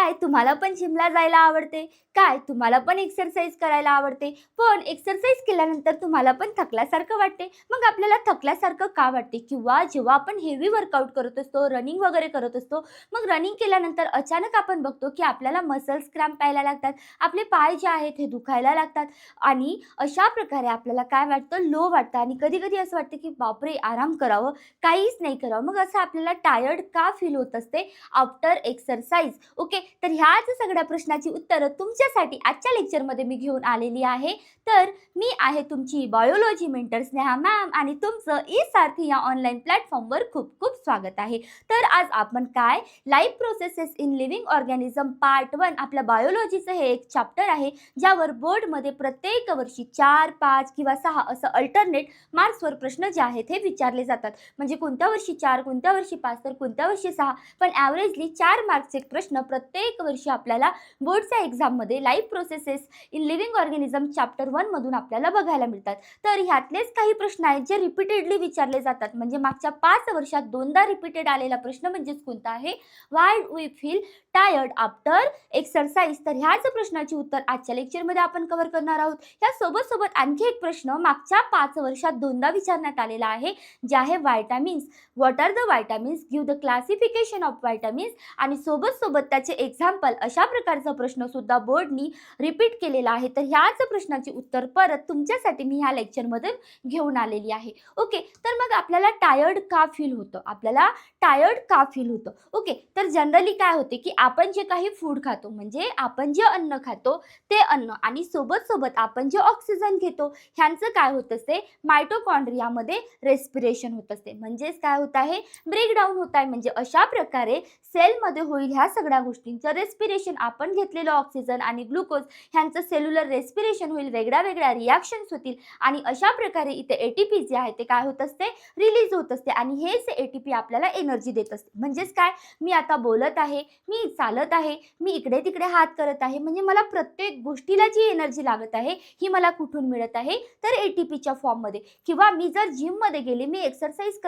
काय तुम्हाला पण जिमला जायला आवडते? काय तुम्हाला पण एक्सरसाइज करायला आवडते? पण एक्सरसाइज केल्यानंतर तुम्हाला पण थकल्यासारखं वाटते. मग आपल्याला थकल्यासारखं का वाटते? किंवा जेव्हा आपण हेवी वर्कआउट करत असतो, रनिंग वगैरे करत असतो, मग रनिंग केल्यानंतर अचानक आपण बघतो की आपल्याला मसल्स क्रॅम्प यायला लागतात. आपले पाय जे आहेत हे दुखायला लागतात आणि अशा प्रकारे आपल्याला काय वाटतं? लो वाटतं आणि कधी-कधी असं वाटतं की बापरे! आराम करावं, काहीच नाही करावं. मग असं आपल्याला टायर्ड का फील होत असते आफ्टर एक्सरसाइज? ओके, तर ह्याच सगळ्या प्रश्नाची उत्तरं तुमच्यासाठी आजच्या लेक्चरमध्ये मी घेऊन आलेली आहे. तर मी आहे तुमची बायोलॉजी मेंटर स्नेहा मॅम आणि तुमचं ई सारथी या ऑनलाईन प्लॅटफॉर्मवर खूप खूप स्वागत आहे. तर आज आपण काय life processes in living organism part 1 आपल्या बायोलॉजीचं हे एक चॅप्टर आहे, ज्यावर बोर्डमध्ये प्रत्येक वर्षी 4, 5 किंवा 6 असं अल्टरनेट मार्क्सवर प्रश्न जे आहेत हे विचारले जातात. म्हणजे कोणत्या वर्षी 4, कोणत्या वर्षी 5 तर कोणत्या वर्षी 6, पण ॲव्हरेजली 4 मार्क्सचे प्रश्न प्रत्येक वर्षी आपल्याला बोर्डच्या एक्झाममध्ये life processes in living organism chapter 1 मधून आपल्याला बघायला मिळतात. तर ह्यातलेच काही प्रश्न आहेत जे रिपीटेडली विचारले जातात. म्हणजे मागच्या 5 वर्षात दोनदा रिपीटेड आलेला प्रश्न म्हणजेच कोणता आहे? Why we feel tired after exercise. तर ह्याच प्रश्नाची उत्तर आजच्या लेक्चरमध्ये आपण कव्हर करणार आहोत. या सोबत आणखी एक प्रश्न मागच्या 5 वर्षात दोनदा विचारण्यात आलेला आहे, जे आहे vitamins. What are the vitamins? Give the classification of vitamins. आणि सोबत त्याचे एक्झाम्पल अशा प्रकारचा प्रश्न सुद्धा बोर्डनी रिपीट केलेला आहे. तर ह्याच प्रश्नाची उत्तर परत तुमच्यासाठी मी ह्या लेक्चरमध्ये घेऊन आलेली आहे. ओके, तर मग आपल्याला टायर्ड का फील होतं? आपल्याला टायर्ड का फील होतं? ओके, तर जनरली काय होते की आपण जे काही फूड खातो, म्हणजे आपण जे अन्न खातो ते अन्न आणि सोबत आपण जे ऑक्सिजन घेतो ह्यांचं काय होत असते? मायटोकॉन्ड्रियामध्ये रेस्पिरेशन होत असते. म्हणजेच काय होत आहे? ब्रेकडाऊन होत आहे. म्हणजे अशा प्रकारे सेलमध्ये होईल ह्या सगळ्या गोष्टींचं रेस्पिरेशन. आपण घेतलेलं ऑक्सिजन आणि ग्लुकोज ह्यांचं सेल्युलर रेस्पिरेशन होईल, वेगळ्या रिॲक्शन्स होतील आणि अशा प्रकारे इथे एटीपी जे आहे ते काय होत असते? रिलीज होत असते आणि हेच एटीपी आपल्याला एनर्जी देत असते. म्हणजेच काय? मी आता बोलत आहे, मी चालत आहे, मी इकडे तिकडे हात करत आहे, म्हणजे मला प्रत्येक गोष्टीला जी एनर्जी लागत आहे ही मला कुठून मिळत आहे? तर एटीपीच्या फॉर्ममध्ये. किंवा मी जर जिममध्ये गेले, मी एक्सरसाइज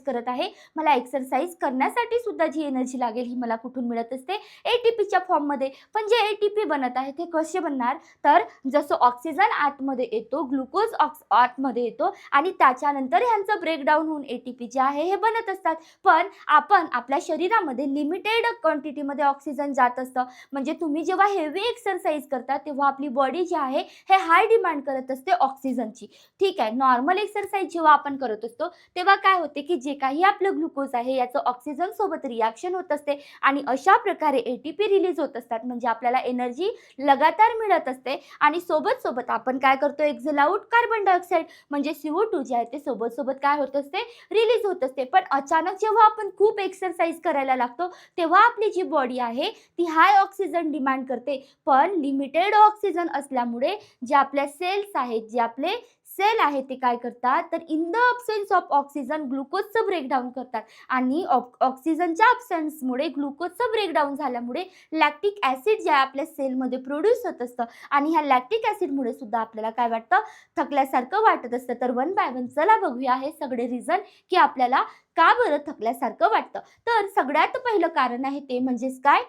करत आहे, मला एक्सरसाइज करण्यासाठी सुद्धा जी एनर्जी लागेल ही मला कुठून मिळत असते? एटीपीच्या फॉर्ममध्ये. पण जे एटीपी बनत आहे ते कसे बनणार? तर जसं ऑक्सिजन आतमध्ये येतो, ग्लुकोज आतमध्ये येतो आणि त्याच्यानंतर ह्यांचं ब्रेकडाऊन होऊन एटीपी जे आहे हे बनत असतात. पण आपण आपल्या शरीरामध्ये लिमिटेड क्वांटिटीमध्ये ऑक्सिजन जात असतं. म्हणजे तुम्ही जेव्हा हेवी एक्सरसाइज करता तेव्हा आपली बॉडी जी आहे हे हाय डिमांड करत असते ऑक्सिजनची. ठीक आहे, नॉर्मल एक्सरसाइज जेव्हा आपण करत असतो तेव्हा काय होते की जे काही आपलं ग्लुकोज आहे याचं ऑक्सिजन सोबत रिॲक्शन होत असते आणि अशा प्रकारे एटीपी रिलीज होत असतात. म्हणजे आपल्याला एनर्जी लगातार मिळत असते आणि सोबत आपण काय करतो? एक्झेल आउट कार्बन डायऑक्साईड म्हणजे CO2 जे आहे ते सोबत काय होत असते? रिलीज होत असते. पण अचानक जेव्हा आपण खूप एक्सरसाइज करायला लागतो तेव्हा आपली जी बॉडी आहे ती हाय ऑक्सिजन डिमांड करते. पण लिमिटेड ऑक्सिजन असल्यामुळे जे आपल्या सेल्स आहेत, जे आपले सेल आहे ते काय करतात? तर in the absence of oxygen ग्लुकोजचं ब्रेकडाऊन करतात आणि ऑक्सिजनच्या अब्सेन्समुळे ग्लुकोजचं ब्रेकडाऊन झाल्यामुळे लॅक्टिक ॲसिड जे आहे आपल्या सेलमध्ये प्रोड्यूस होत असतं आणि ह्या लॅक्टिक ॲसिडमुळे सुद्धा आपल्याला काय वाटतं? थकल्यासारखं वाटत असतं. तर वन बाय वन चला बघूया हे सगळे रिझन की आपल्याला का बरं थकल्यासारखं वाटतं. तर सगळ्यात पहिलं कारण आहे ते म्हणजेच काय?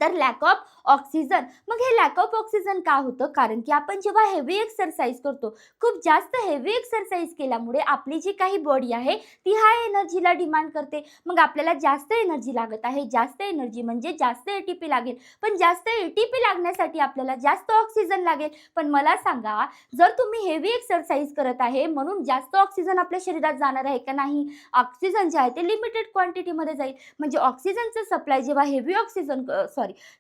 तर लॅक ऑफ ऑक्सिजन. मग हे लॅक ऑफ ऑक्सिजन का होतं? कारण की आपण जेव्हा हेवी एक्सरसाइज करतो, खूप जास्त हेवी एक्सरसाइज केल्यामुळे आपली जी काही बॉडी आहे ती हाय एनर्जीला डिमांड करते. मग आपल्याला जास्त एनर्जी लागत आहे. जास्त एनर्जी म्हणजे जास्त एटीपी लागेल. पण जास्त एटीपी लागण्यासाठी आपल्याला जास्त ऑक्सिजन लागेल. पण मला सांगा, जर तुम्ही हेवी एक्सरसाइज करत आहे म्हणून जास्त ऑक्सिजन आपल्या शरीरात जाणार आहे का? नाही. ऑक्सिजन जे आहे ते लिमिटेड क्वांटिटीमध्ये जाईल. म्हणजे ऑक्सिजनचं सप्लाय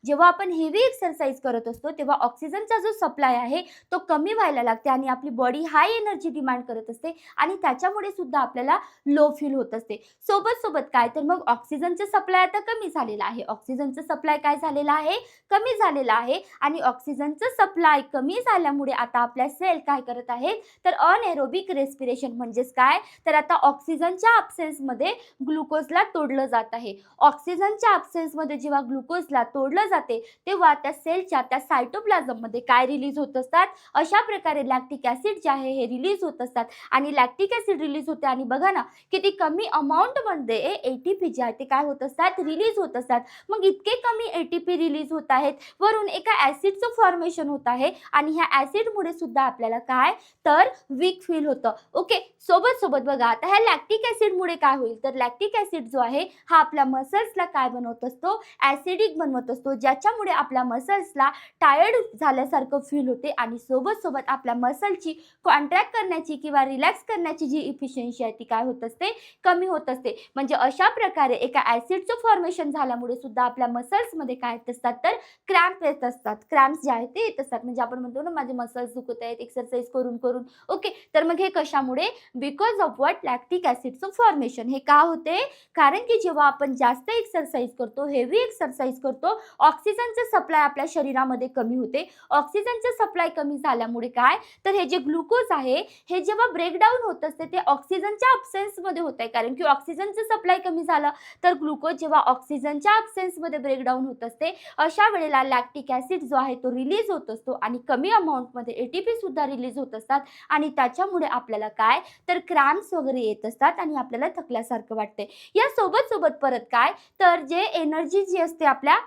जेव्हा आपण हेवी एक्सरसाइज करत असतो तेव्हा ऑक्सिजनचा जो सप्लाय आहे तो कमी व्हायला लागते आणि आपली बॉडी हाय एनर्जी डिमांड करत असते आणि त्याच्यामुळे सुद्धा आपल्याला लो फील होत असते. सोबत काय? तर मग ऑक्सिजनचं सप्लाय आता कमी झालेलं आहे. ऑक्सिजनचं सप्लाय काय झालेलं आहे? कमी झालेलं आहे आणि ऑक्सिजनचं सप्लाय कमी झाल्यामुळे आता आपल्या सेल काय करत आहेत? तर अनएरोबिक रेस्पिरेशन म्हणजेच काय? तर आता ऑक्सिजनच्या अब्सेन्समध्ये ग्लुकोजला तोडलं जात आहे. ऑक्सिजनच्या अब्सेन्समध्ये जेव्हा ग्लुकोजला तोडलं जाते तेव्हा त्या सेलच्या त्या सायटोप्लाझममध्ये काय रिलीज होत असतात, अशा प्रकारे लॅक्टिक ॲसिड जे आहे हे रिलीज होत असतात आणि लॅक्टिक ॲसिड रिलीज होते आणि बघा ना किती कमी अमाऊंटमध्ये ATP जे आहे ते काय होत असतात, रिलीज होत असतात. मग इतके कमी ATP रिलीज होत आहेत, वरून एका ॲसिडचं फॉर्मेशन होत आहे आणि ह्या ॲसिडमुळे सुद्धा आपल्याला काय तर वीक फील होतं. ओके, सोबत बघा आता ह्या लॅक्टिक ॲसिडमुळे काय होईल, तर लॅक्टिक ॲसिड जो आहे हा आपल्या मसल्सला काय बनवत असतो, ॲसिडिक बनवत असतो, ज्याच्यामुळे आपल्या मसल्सला टायर्ड झाल्यासारखं फील होते आणि सोबत आपल्या मसलची कॉन्ट्रॅक्ट करण्याची किंवा रिलॅक्स करण्याची जी इफिशियन्सी आहे ती काय होत असते, कमी होत असते. म्हणजे अशा प्रकारे एका ॲसिडचं फॉर्मेशन झाल्यामुळे सुद्धा आपल्या मसल्समध्ये काय येत असतात, तर क्रॅम्प येत असतात. क्रॅम्प्स जे आहेत ते येत असतात. म्हणजे आपण म्हणतो ना माझे मसल्स दुखत आहेत एक्सरसाइज करून करून. ओके, तर मग हे कशामुळे, बिकॉज ऑफ व्हॉट, लॅक्टिक ॲसिडचं फॉर्मेशन. हे का होते, कारण की जेव्हा आपण जास्त एक्सरसाइज करतो, हेवी एक्सरसाइज करतो, ऑक्सिजनचं सप्लाय आपल्या शरीरामध्ये कमी होते. ऑक्सिजनचं सप्लाय कमी झाल्यामुळे काय, तर हे जे ग्लुकोज आहे हे जेव्हा ब्रेकडाऊन होत असते ते ऑक्सिजनच्या अब्सेन्समध्ये होत आहे. कारण की ऑक्सिजनचं सप्लाय कमी झालं तर ग्लुकोज जेव्हा ऑक्सिजनच्या अब्सेन्समध्ये ब्रेकडाऊन होत असते, अशा वेळेला लॅक्टिक ॲसिड जो आहे तो रिलीज होत असतो आणि कमी अमाऊंटमध्ये ATP सुद्धा रिलीज होत असतात आणि त्याच्यामुळे आपल्याला काय तर क्रॅम्प्स वगैरे येत असतात आणि आपल्याला थकल्यासारखं वाटते. या सोबत परत काय, तर जे एनर्जी जी असते आपल्या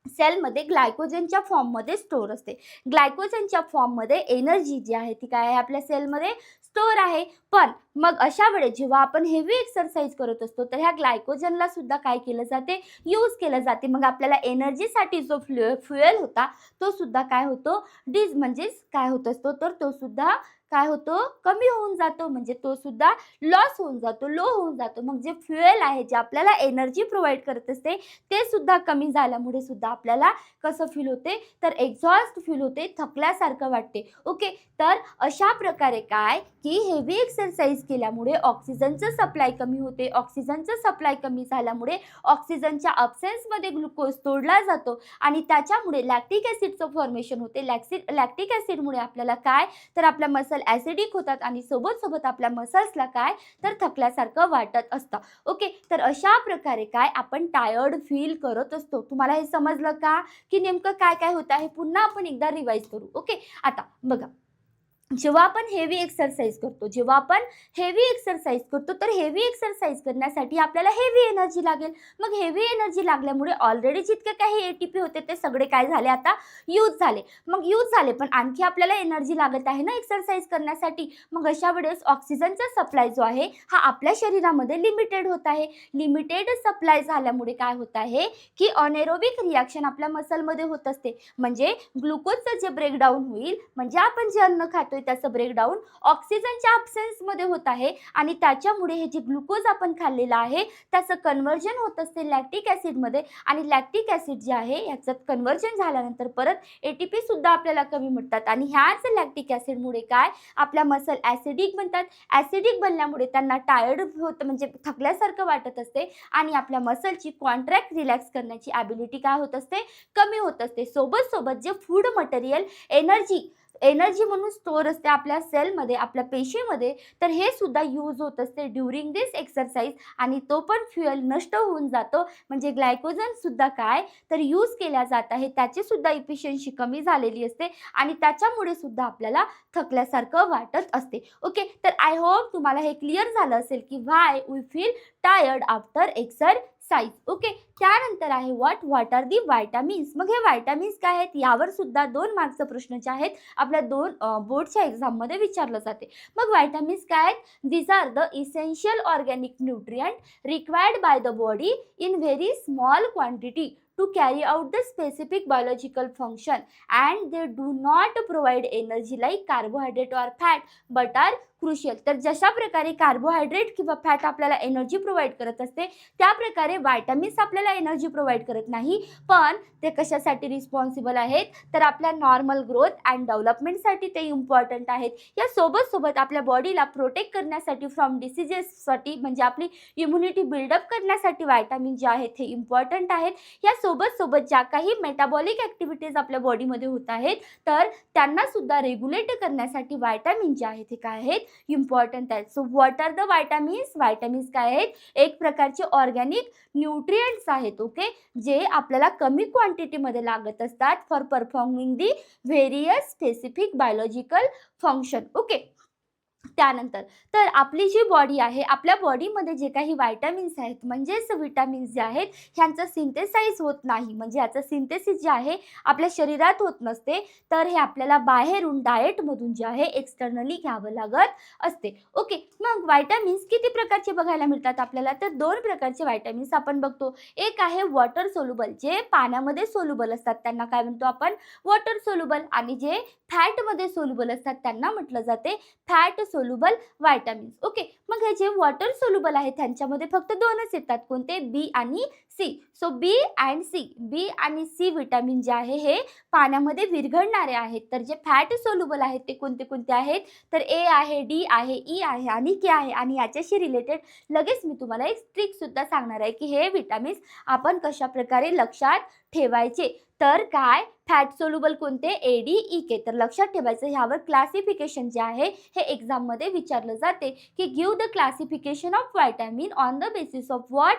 सेलमध्ये ग्लायकोजनच्या फॉर्ममध्ये स्टोअर असते. ग्लायकोजनच्या फॉर्ममध्ये एनर्जी जी आहे ती काय आहे, आपल्या सेलमध्ये स्टोअर आहे. पण मग अशा वेळेस जेव्हा आपण हेवी एक्सरसाइज करत असतो तर ह्या ग्लायकोजनला सुद्धा काय केलं जाते, यूज केलं जाते. मग आपल्याला एनर्जीसाठी जो फ्युएल होता तो सुद्धा काय होतो, म्हणजेच काय होत असतो, तर तो सुद्धा काय होतो, कमी होऊन जातो. म्हणजे तो सुद्धा लॉस होऊन जातो, लो होऊन जातो. मग जे फ्युएल आहे जे आपल्याला एनर्जी प्रोव्हाइड करत असते ते सुद्धा कमी झाल्यामुळे सुद्धा आपल्याला कसं फील होते, तर एक्झॉस्ट फील होते, थकल्यासारखं वाटते. ओके, तर अशा प्रकारे काय की हेवी एक्सरसाइज केल्यामुळे ऑक्सिजनचं सप्लाय कमी होते. ऑक्सिजनचं सप्लाय कमी झाल्यामुळे ऑक्सिजनच्या अब्सेन्समध्ये ग्लुकोज तोडला जातो आणि त्याच्यामुळे लॅक्टिक ॲसिडचं फॉर्मेशन होते. लॅक्टिक ॲसिडमुळे आपल्याला काय, तर आपल्या मसल ॲसिडिक होतात आणि सोबत आपल्या मसल्सला काय तर थकल्यासारखं वाटत असतं. ओके, तर अशा प्रकारे काय आपण टायर्ड फील करत असतो. तुम्हाला हे समजलं का, की नेमकं काय काय होतं आहे, पुन्हा आपण एकदा रिवाइज करू. ओके, आता बघा, जेव्हा आपण हेवी एक्सरसाइज करतो तर हेवी एक्सरसाइज करण्यासाठी आपल्याला हेवी एनर्जी लागेल. मग हेवी एनर्जी लागल्यामुळे ऑलरेडी जितके काही ATP होते ते सगळे काय झाले, आता यूज झाले. मग यूज झाले पण आणखी आपल्याला एनर्जी लागत आहे ना एक्सरसाइज करण्यासाठी. मग अशा वेळेस ऑक्सिजनचा सप्लाय जो आहे हा आपल्या शरीरामध्ये लिमिटेड होत आहे. लिमिटेड सप्लाय झाल्यामुळे काय होत आहे की अनेरोबिक रिॲक्शन आपल्या मसलमध्ये होत असते. म्हणजे ग्लुकोजचं जे ब्रेकडाऊन होईल, म्हणजे आपण जे अन्न खातो त्याचं ब्रेकडाऊन ऑक्सिजनच्या अब्सेन्समध्ये होत आहे आणि त्याच्यामुळे हे जे ग्लुकोज आपण खाल्लेलं आहे त्याचं कन्व्हर्जन होत असते लॅक्टिक ॲसिडमध्ये आणि लॅक्टिक ॲसिड जे आहे याचं कन्व्हर्जन झाल्यानंतर परत ATP सुद्धा आपल्याला कमी मिळतात आणि ह्याच लॅक्टिक ॲसिडमुळे काय आपल्या मसल ॲसिडिक बनतात. ॲसिडिक बनल्यामुळे त्यांना टायर्ड होतं, म्हणजे थकल्यासारखं वाटत असते आणि आपल्या मसलची कॉन्ट्रॅक्ट रिलॅक्स करण्याची ॲबिलिटी काय होत असते, कमी होत असते. सोबत जे फूड मटेरियल एनर्जी म्हणून स्टोअर असते आपल्या सेलमध्ये, आपल्या पेशीमध्ये, तर हे सुद्धा यूज होत असते ड्युरिंग दिस एक्सरसाइज आणि तो पण फ्युएल नष्ट होऊन जातो. म्हणजे ग्लायकोजन सुद्धा काय तर यूज केल्या जात आहे, त्याची सुद्धा इफिशियन्सी कमी झालेली असते आणि त्याच्यामुळे सुद्धा आपल्याला थकल्यासारखं वाटत असते. ओके, तर आय होप तुम्हाला हे क्लिअर झालं असेल की why we feel tired after exercise. Okay, त्यानंतर आहे व्हॉट आर दी व्हायटामिन्स. मग हे व्हायटामिन्स काय आहेत, यावर सुद्धा 2 मार्क्सचे प्रश्न जे आहेत आपल्या 2 बोर्डच्या एक्झाममध्ये विचारलं जाते. मग व्हायटामिन्स काय आहेत, these are the essential organic nutrient required by the body in very small quantity to carry out the specific biological function and they do not provide energy like carbohydrate or fat but are crucial. तर जशा प्रकारे carbohydrate किंवा fat आपल्याला energy provide करत असते त्या प्रकारे vitamins आपल्याला एनर्जी प्रोव्हाइड करत नाही, पण ते कशासाठी रिस्पॉन्सिबल आहेत, तर आपल्या नॉर्मल ग्रोथ अँड डेव्हलपमेंटसाठी ते इम्पॉर्टंट आहेत. या सोबत आपल्या बॉडीला प्रोटेक्ट करण्यासाठी फ्रॉम डिसीजेससाठी, म्हणजे आपली इम्युनिटी बिल्डअप करण्यासाठी व्हायटामिन जे आहेत हे इम्पॉर्टंट आहेत. या सोबत ज्या काही मेटाबॉलिक ॲक्टिव्हिटीज आपल्या बॉडीमध्ये होत आहेत तर त्यांना सुद्धा रेग्युलेट करण्यासाठी व्हायटामिन जे आहेत हे काय आहेत, इम्पॉर्टंट आहेत. So what are the vitamins? Vitamins काय आहेत? एक प्रकारचे ऑर्गॅनिक न्यूट्रिएंट्स आहेत. ओके, जे आपल्याला कमी क्वांटिटीमध्ये लागत असतात for performing the various specific biological function. Okay, त्यानंतर तर आपली जी बॉडी आहे, आपल्या बॉडीमध्ये जे काही व्हायटामिन्स आहेत म्हणजेच विटामिन्स जे आहेत ह्यांचं सिंथेसाइज होत नाही, म्हणजे याचं सिंथेसिस जे आहे आपल्या शरीरात होत नसते, तर हे आपल्याला बाहेरून डाएटमधून जे आहे एक्सटर्नली घ्यावं लागत असते. ओके, मग व्हायटामिन्स किती प्रकारचे बघायला मिळतात आपल्याला? तर 2 प्रकारचे व्हायटामिन्स आपण बघतो. एक आहे वॉटर सोल्युबल, जे पाण्यामध्ये सोल्युबल असतात त्यांना काय म्हणतो आपण? Water soluble. आणि जे फॅटमध्ये सोल्युबल असतात त्यांना म्हटलं जाते फॅट सोल्युबल व्हायटामिन्स. ओके, मग हे जे वॉटर सोल्युबल आहेत त्यांच्यामध्ये फक्त 2च येतात. कोणते? बी आणि C. So B and C, B आणि सी विटामिन जे आहे हे पाण्यामध्ये विरघळणारे आहेत. तर जे फॅट सोल्युबल आहेत ते कोणते कोणते आहेत? तर ए आहे, डी आहे, ई आहे आणि के आहे. आणि याच्याशी रिलेटेड लगेच मी तुम्हाला एक ट्रिक सुद्धा सांगणार आहे की हे विटामिन्स आपण कशा प्रकारे लक्षात ठेवायचे. तर काय? फॅट सोल्युबल कोणते? ए, डी, ई, के. तर लक्षात ठेवायचं, ह्यावर क्लासिफिकेशन जे आहे हे एक्झाममध्ये विचारलं जाते की give the classification of vitamin on the basis of what?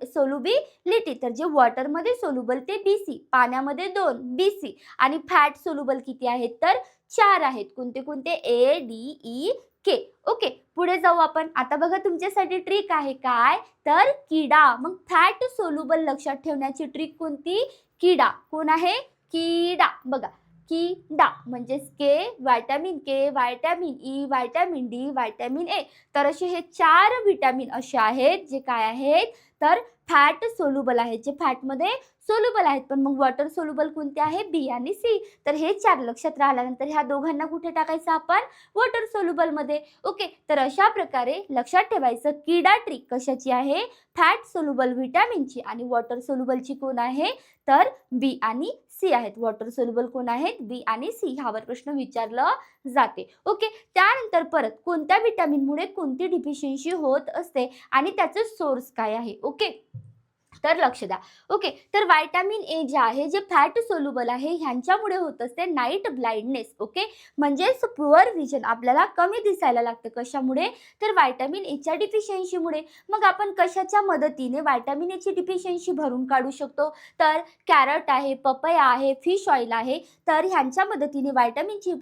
Solubility. तर जे वॉटरमध्ये सोल्युबल ते BC, पाण्यामध्ये 2 BC आणि फॅट सोल्युबल किती आहेत? तर 4 आहेत. कोणते कोणते? ए, डी, ई, के. ओके, पुढे जाऊ आपण. आता बघा तुमच्यासाठी ट्रिक आहे काय? तर किडा. मग फॅट सोल्युबल लक्षात ठेवण्याची ट्रिक कोणती? किडा. कोण आहे? किडा. बघा, किडा म्हणजेच K, vitamin K, vitamin E, vitamin D, vitamin A. तर असे हे 4 विटामिन असे आहेत जे काय आहेत? तर फॅट सोल्युबल आहेत, जे फॅटमध्ये सोल्युबल आहेत. पण मग वॉटर सोल्युबल कोणते आहे? बी आणि सी. तर हे 4 लक्षात राहिल्यानंतर ह्या दोघांना कुठे टाकायचं आपण? वॉटर सोल्युबलमध्ये. ओके, तर अशा प्रकारे लक्षात ठेवायचं किडा ट्रिक कशाची आहे? फॅट सोल्युबल विटामिनची. आणि वॉटर सोल्युबलची कोण आहे? तर बी आणि सी आहेत. वॉटर सोल्युबल कोण आहेत? बी आणि सी. ह्यावर प्रश्न विचारलं जाते. ओके, त्यानंतर परत कोणत्या विटामिनमुळे कोणती डिफिशियन्सी होत असते आणि त्याचं सोर्स काय आहे? ओके, तर लक्ष द्या. ओके, तर व्हायटामिन ए जे आहे, जे फॅट सोल्युबल आहे ह्यांच्यामुळे होत असते नाईट ब्लाइंडनेस. ओके, म्हणजेच पुअर विजन, आपल्याला कमी दिसायला लागतं. कशामुळे? तर व्हायटामिन एच्या डिफिशियन्सीमुळे. मग आपण कशाच्या मदतीने व्हायटामिन एची डिफिशियन्सी भरून काढू शकतो? तर कॅरट आहे, पपया आहे, फिश ऑइल आहे. तर ह्यांच्या मदतीने व्हायटामिनची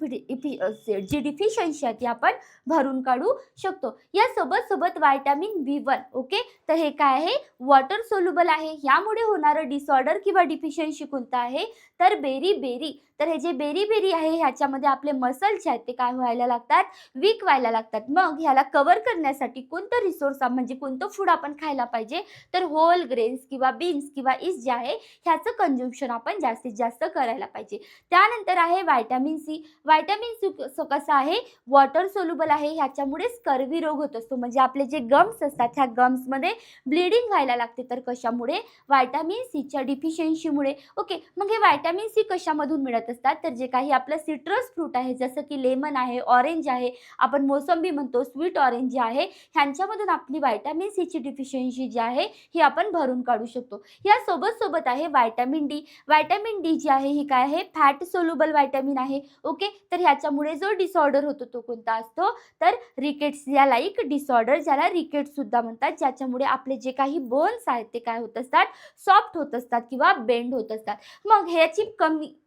जी डिफिशियन्सी आहे ती आपण भरून काढू शकतो. या सोबत व्हायटामिन B1. ओके, तर हे काय आहे? वॉटर सोल्युबल आहे. यामुळे होणारं डिसऑर्डर किंवा डिफिशियन्सी कोणतं आहे? तर बेरी. तर हे जे बेरी आहे ह्याच्यामध्ये आपले मसल्स आहेत ते काय व्हायला लागतात? वीक व्हायला लागतात. मग ह्याला कव्हर करण्यासाठी कोणतं रिसोर्स म्हणजे कोणतं फूड आपण खायला पाहिजे? तर होल ग्रेन्स किंवा बीन्स किंवा ईस्ट जे आहे ह्याचं कंझम्पशन आपण जास्तीत जास्त करायला पाहिजे. त्यानंतर आहे व्हायटामिन सी. व्हायटामिन सी कसं आहे? वॉटर सोल्युबल आहे. ह्याच्यामुळे स्कर्वी रोग होत असतो, म्हणजे आपले जे गम्स असतात ह्या गम्समध्ये ब्लिडिंग व्हायला लागते. तर कशामुळे? व्हायटामिन सीच्या डिफिशियन्सीमुळे. ओके, मग हे व्हायटामिन सी कशामधून मिळत असतात? तर जे काही आपलं सिट्रस फ्रूट आहे, जसं की लेमन आहे, ऑरेंज आहे, आपण मोसंबी म्हणतो, स्वीट ऑरेंज जे आहे, ह्यांच्यामधून आपली व्हायटामिन सीची डिफिशियन्सी जी आहे ही आपण भरून काढू शकतो. या सोबत आहे व्हायटामिन डी. व्हायटामिन डी जी आहे ही काय आहे? फॅट सोल्युबल व्हायटामिन आहे. ओके, तर ह्याच्यामुळे जो डिसऑर्डर होतो तो कोणता असतो? तर रिकेट्स या लाईक डिसऑर्डर, ज्याला रिकेट्स सुद्धा म्हणतात, ज्याच्यामुळे आपले जे काही बोन्स आहेत ते काय होत असतात? सॉफ्ट होत असतात किंवा बेंड होत असतात. मग ह्याची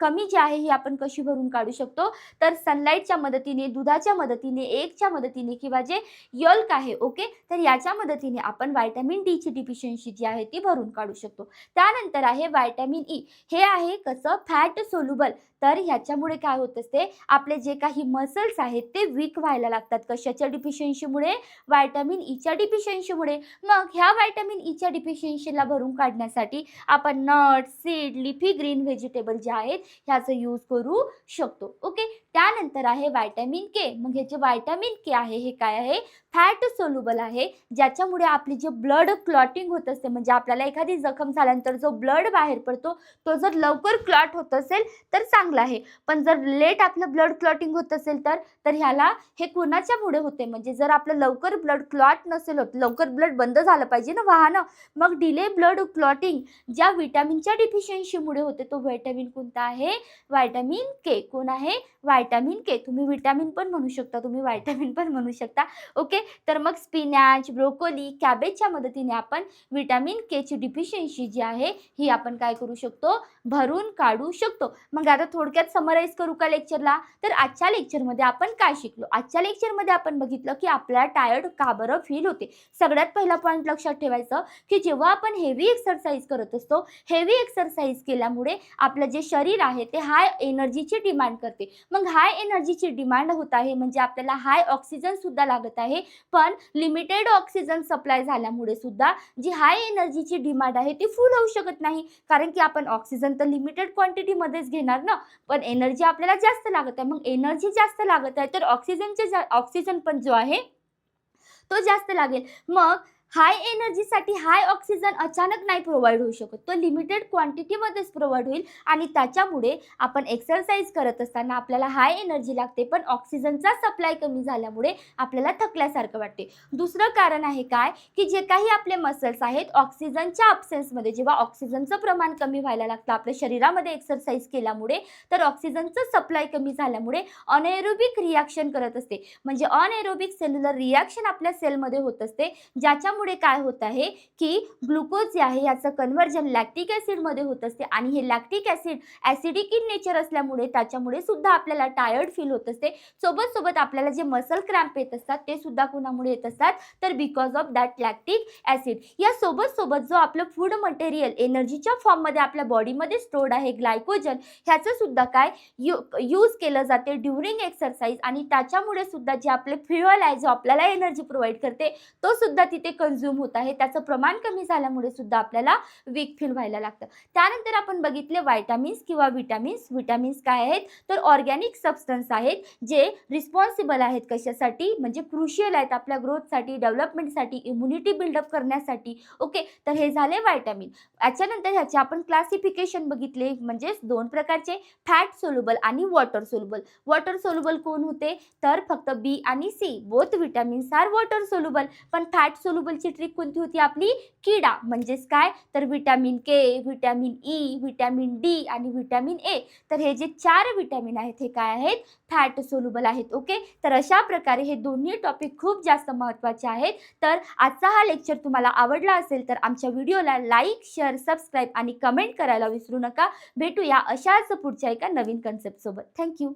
कमी जी आहे ही आपण कशी भरून काढू शकतो? तर सनलाईटच्या मदतीने, दुधाच्या मदतीने, एगच्या मदतीने किंवा जे यल्क आहे. ओके, तर याच्या मदतीने आपण व्हायटामिन डी ची डिफिशियन्सी जी आहे ती भरून काढू शकतो. त्यानंतर आहे व्हायटामिन ई. हे आहे कसं? Fat soluble. तर ह्याच्यामुळे काय होत असते? आपले जे काही मसल्स आहेत ते वीक व्हायला लागतात. कशाच्या डिफिशियन्सीमुळे? व्हायटामिन ईच्या डिफिशियन्सीमुळे. मग ह्या व्हायटामिन ईच्या डिफिशियन्सीला भरून काढण्यासाठी आपण nut, seed, leafy green vegetable जे आहेत ह्याचा यूज करू शकतो. ओके, त्यानंतर आहे व्हायटामिन के. मग हे जे व्हायटामिन के आहे हे काय आहे? फॅट सोल्युबल आहे, ज्याच्यामुळे आपली जे ब्लड क्लॉटिंग होत असते, म्हणजे आपल्याला एखादी जखम झाल्यानंतर जो ब्लड बाहेर पडतो तो जर लवकर क्लॉट होत असेल तर चांगलं आहे. पण जर लेट आपलं ब्लड क्लॉटिंग होत असेल तर ह्याला हे कोणाच्यामुळे होते? म्हणजे जर आपलं लवकर ब्लड क्लॉट नसेल होत, लवकर ब्लड बंद झालं पाहिजे ना वाहनं, मग डिले ब्लड क्लॉटिंग ज्या व्हिटॅमिनच्या डिफिशियन्सीमुळे होते तो व्हिटॅमिन कोणता आहे? Vitamin K. कोण आहे? Vitamin K. तुम्ही व्हिटॅमिन पण म्हणू शकता, तुम्ही व्हिटॅमिन पण म्हणू शकता. ओके. तर मग स्पिनॅच, ब्रोकोली, कॅबेजच्या मदतीने आपण व्हिटॅमिन केची डिफिशियन्सी जी आहे ही आपण काय करू शकतो? भरून काढू शकतो. मग आता थोडक्यात समराईज करू का लेक्चरला? तर आजच्या लेक्चरमध्ये आपण काय शिकलो? आजच्या लेक्चरमध्ये आपण बघितलं की आपल्याला टायर्ड का बरं फील होते. सगळ्यात पहिला पॉईंट लक्षात ठेवायचं की जेव्हा आपण हेवी एक्सरसाइज करत असतो, हेवी एक्सरसाइज केल्यामुळे आपलं जे शरीर आहे ते हाय एनर्जीची डिमांड करते. मग हाय एनर्जीची डिमांड होत आहे म्हणजे आपल्याला हाय ऑक्सिजन सुद्धा लागत आहे. पण लिमिटेड ऑक्सिजन सप्लाय झाल्यामुळे सुद्धा जी हाय एनर्जीची डिमांड आहे ती फुल होऊ शकत नाही. कारण की आपण ऑक्सिजन तर लिमिटेड क्वांटिटीमध्येच घेणार ना, पण एनर्जी आपल्याला जास्त लागत आहे. मग एनर्जी जास्त लागत आहे तर ऑक्सिजन पण जो आहे तो जास्त लागेल. मग हाय एनर्जीसाठी हाय ऑक्सिजन अचानक नाही प्रोव्हाइड होऊ शकत. तो लिमिटेड क्वांटिटीमध्येच प्रोव्हाइड होईल आणि त्याच्यामुळे आपण एक्सरसाइज करत असताना आपल्याला हाय एनर्जी लागते, पण ऑक्सिजनचा सप्लाय कमी झाल्यामुळे आपल्याला थकल्यासारखं वाटते. दुसरं कारण आहे काय, की जे काही आपले मसल्स आहेत ऑक्सिजनच्या अब्सेन्समध्ये जेव्हा ऑक्सिजनचं प्रमाण कमी व्हायला लागतं आपल्या शरीरामध्ये एक्सरसाइज केल्यामुळे, तर ऑक्सिजनचं सप्लाय कमी झाल्यामुळे अनएरोबिक रिॲक्शन करत असते. म्हणजे अनएरोबिक सेल्युलर रिॲक्शन आपल्या सेलमध्ये होत असते, ज्याच्यामुळे काय होत आहे की ग्लुकोज जे आहे याचं कन्व्हर्जन लॅक्टिक ॲसिडमध्ये होत असते आणि हे lactic acid acidic in nature असल्यामुळे त्याच्यामुळे सुद्धा आपल्याला टायर्ड फील होत असते. सोबत आपल्याला जे मसल क्रॅम्प येत असतात ते सुद्धा कोणामुळे येत असतात? तर because of that lactic acid. या सोबत जो आपलं फूड मटेरियल एनर्जीच्या फॉर्ममध्ये आपल्या बॉडीमध्ये स्टोर्ड आहे ग्लायकोजन, ह्याचं सुद्धा काय यूज केलं जाते ड्युरिंग एक्सरसाइज आणि त्याच्यामुळे सुद्धा जे आपले फ्युअल आहे जो आपल्याला एनर्जी प्रोव्हाइड करते तो सुद्धा तिथे कन्झ्युम होत आहे. त्याचं प्रमाण कमी झाल्यामुळे सुद्धा आपल्याला वीक फील व्हायला लागतं. त्यानंतर आपण बघितले व्हिटॅमिन्स किंवा विटॅमिन्स. विटॅमिन्स काय आहेत? तर ऑर्गॅनिक सबस्टन्स आहेत जे रिस्पॉन्सिबल आहेत कशासाठी? म्हणजे क्रुशियल आहेत आपल्या ग्रोथसाठी, डेव्हलपमेंटसाठी, इम्युनिटी बिल्डअप करण्यासाठी. ओके. तर हे झाले व्हिटॅमिन. याच्यानंतर ह्याचे आपण क्लासिफिकेशन बघितले, म्हणजे दोन प्रकारचे फॅट सोल्युबल आणि वॉटर सोल्युबल. वॉटर सोल्युबल कोण होते? तर फक्त बी आणि C. Both vitamins are water soluble. पण फॅट सोल्युबलची ट्रिक कोणती होती आपली? किडा. म्हणजेच काय? तर vitamin K, vitamin E, vitamin D आणि व्हिटॅमिन ए. तर हे जे 4 व्हिटॅमिन आहेत हे काय आहेत? फॅट सोल्युबल आहेत. ओके. तर अशा प्रकारे हे दोन्ही टॉपिक खूप जास्त महत्त्वाचे आहेत. तर आजचा हा लेक्चर तुम्हाला आवडला असेल तर आमच्या व्हिडिओला लाईक, शेअर, सबस्क्राईब आणि कमेंट करायला विसरू नका. भेटूया अशाच पुढच्या एका नवीन कन्सेप्टसोबत. थँक्यू.